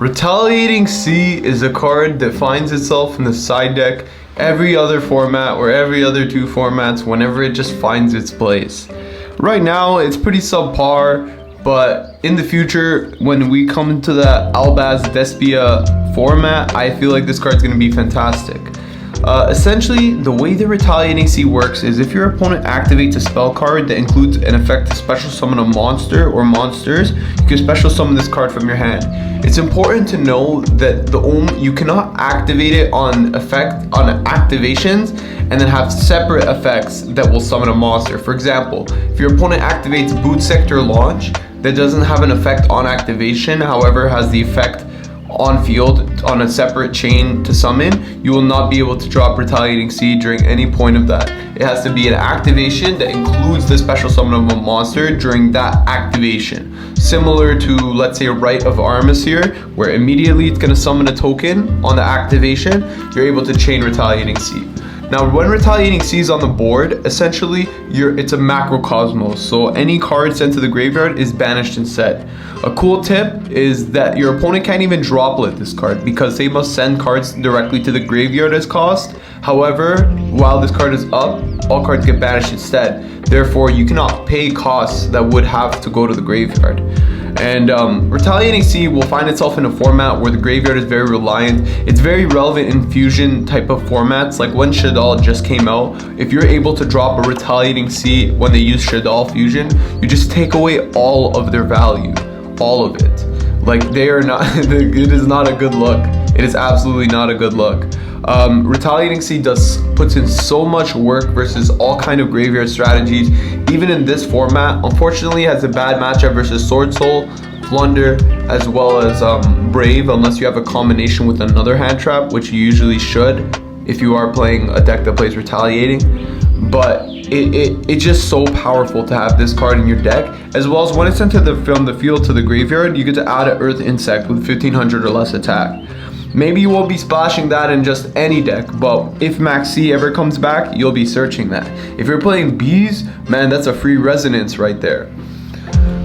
Retaliating C is a card that finds itself in the side deck every other format or every other two formats whenever it just finds its place. Right now it's pretty subpar, but in the future when we come into the Albaz Despia format, I feel like this card's going to be fantastic. Essentially, the way the Retaliating C works is if your opponent activates a spell card that includes an effect to special summon a monster or monsters, you can special summon this card from your hand. It's important to know that you cannot activate it on activations and then have separate effects that will summon a monster. For example, if your opponent activates Boot Sector Launch that doesn't have an effect on activation, however has the effect on field on a separate chain to summon, you will not be able to drop Retaliating C during any point of that. It has to be an activation that includes the special summon of a monster during that activation. Similar to, let's say, Rite of Armus here, where immediately it's going to summon a token on the activation, you're able to chain Retaliating C. Now, when Retaliating C is on the board, essentially, it's a macrocosmos, so any card sent to the graveyard is banished instead. A cool tip is that your opponent can't even droplet this card because they must send cards directly to the graveyard as cost. However, while this card is up, all cards get banished instead. Therefore, you cannot pay costs that would have to go to the graveyard. And Retaliating C will find itself in a format where the graveyard is very reliant. It's very relevant in fusion type of formats, like when Shaddoll just came out. If you're able to drop a Retaliating C when they use Shaddoll fusion, you just take away all of their value, all of it. Like, they are not, it is not a good look. It is absolutely not a good look. Retaliating C puts in so much work versus all kind of graveyard strategies. Even in this format, unfortunately, it has a bad matchup versus Sword Soul, Plunder, as well as Brave, unless you have a combination with another hand trap, which you usually should if you are playing a deck that plays Retaliating. But it's just so powerful to have this card in your deck, as well as when it's sent from the field to the graveyard, you get to add an Earth Insect with 1500 or less attack. Maybe you won't be splashing that in just any deck, but if Max C ever comes back, you'll be searching that. If you're playing Bees, man, that's a free resonance right there.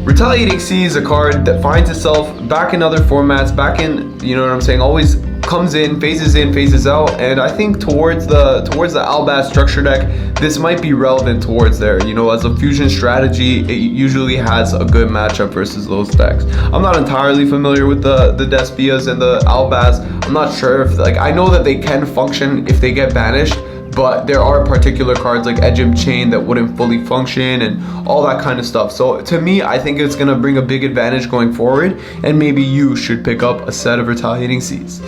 Retaliating C is a card that finds itself back in other formats, back in, you know what I'm saying, always comes in, phases out, and I think towards the Albaz structure deck, this might be relevant towards there. You know, as a fusion strategy, it usually has a good matchup versus those decks. I'm not entirely familiar with the Despias and the Albaz. I'm not sure if, like, I know that they can function if they get banished, but there are particular cards like Ejim Chain that wouldn't fully function and all that kind of stuff. So to me, I think it's gonna bring a big advantage going forward, and maybe you should pick up a set of Retaliating Cs.